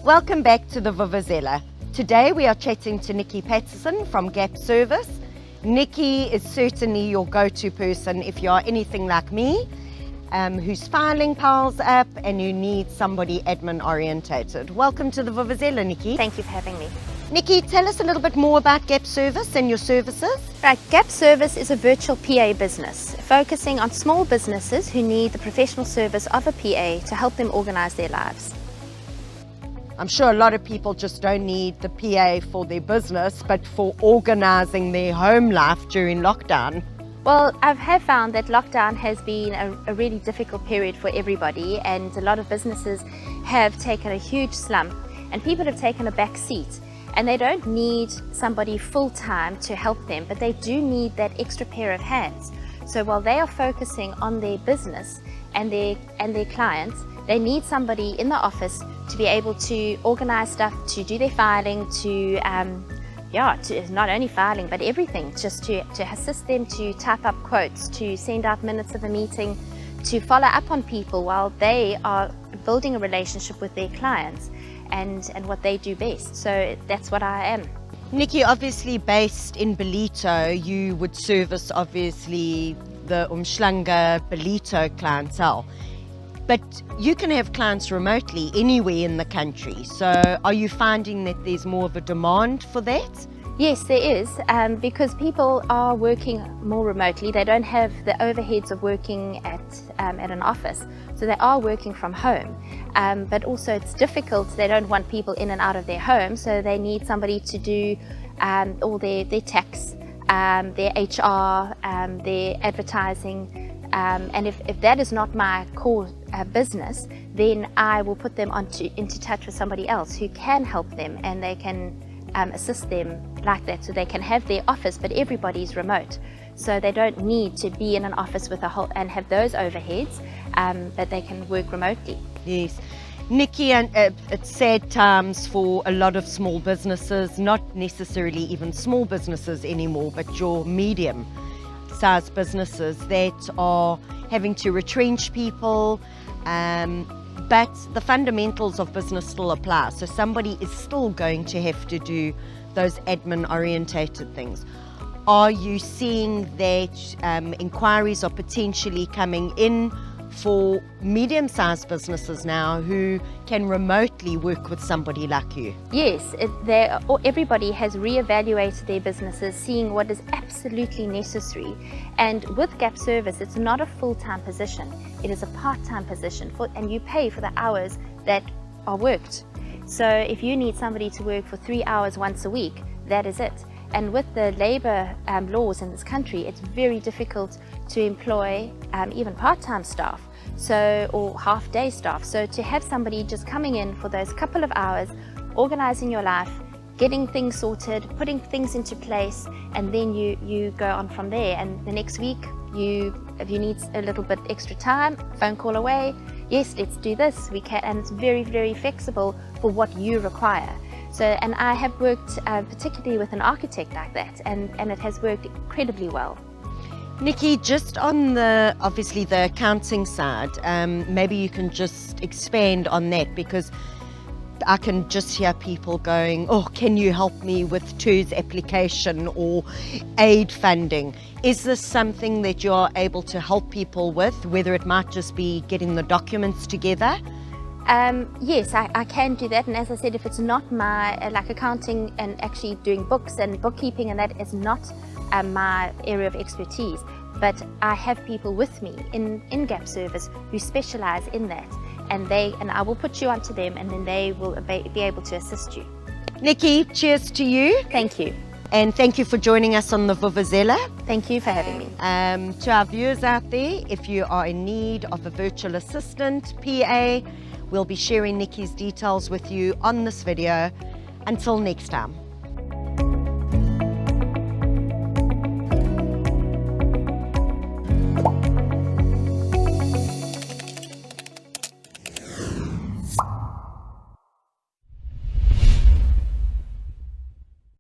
Welcome back to the Vuvuzela. Today we are chatting to Nikki Patterson from Gap Service. Nikki is certainly your go-to person if you are anything like me, whose filing piles up and you need somebody admin orientated. Welcome to the Vuvuzela, Nikki. Thank you for having me. Nikki, tell us a little bit more about Gap Service and your services. Right, Gap Service is a virtual PA business focusing on small businesses who need the professional service of a PA to help them organise their lives. I'm sure a lot of people just don't need the PA for their business, but for organising their home life during lockdown. Well, I have found that lockdown has been a really difficult period for everybody, and a lot of businesses have taken a huge slump and people have taken a back seat. And they don't need somebody full-time to help them, but they do need that extra pair of hands. So while they are focusing on their business and their clients, they need somebody in the office to be able to organize stuff, to do their filing, to not only filing, but everything, just to assist them to type up quotes, to send out minutes of a meeting, to follow up on people while they are building a relationship with their clients and what they do best. So that's what I am. Nikki, obviously based in Ballito, you would service obviously the Umhlanga Ballito clientele. But you can have clients remotely anywhere in the country. So are you finding that there's more of a demand for that? Yes, there is, because people are working more remotely. They don't have the overheads of working at an office, so they are working from home. But also it's difficult. They don't want people in and out of their home, so they need somebody to do all their tax, their HR, their advertising. And if that is not my core business, then I will put them into touch with somebody else who can help them, and they can assist them like that, so they can have their office, but everybody's remote, so they don't need to be in an office with and have those overheads, but they can work remotely. Yes. Nikki, and it's sad times for a lot of small businesses, not necessarily even small businesses anymore, but your medium-sized businesses that are having to retrench people, but the fundamentals of business still apply. So somebody is still going to have to do those admin orientated things. Are you seeing that inquiries are potentially coming in for medium-sized businesses now who can remotely work with somebody like you? Yes, everybody has reevaluated their businesses, seeing what is absolutely necessary. And with Gap Service, it's not a full-time position. It is a part-time position, and you pay for the hours that are worked. So if you need somebody to work for 3 hours once a week, that is it. And with the labor laws in this country, it's very difficult to employ even part-time staff, or half-day staff. So to have somebody just coming in for those couple of hours, organizing your life, getting things sorted, putting things into place, and then you go on from there. And the next week, if you need a little bit extra time, phone call away, yes, let's do this, we can, and it's very, very flexible for what you require. So, and I have worked particularly with an architect like that, and it has worked incredibly well. Nikki, just on obviously the accounting side, maybe you can just expand on that, because I can just hear people going, oh, can you help me with TERS application or aid funding? Is this something that you're able to help people with, whether it might just be getting the documents together? Yes, I can do that, and as I said, if it's not my like accounting and actually doing books and bookkeeping, and that is not my area of expertise, but I have people with me in Gap Service who specialize in that, and I will put you onto them, and then they will be able to assist you. Nikki, cheers to you. Thank you. And thank you for joining us on the Vuvuzela. Thank you for having me. To our viewers out there, if you are in need of a virtual assistant, PA, we'll be sharing Nikki's details with you on this video. Until next time.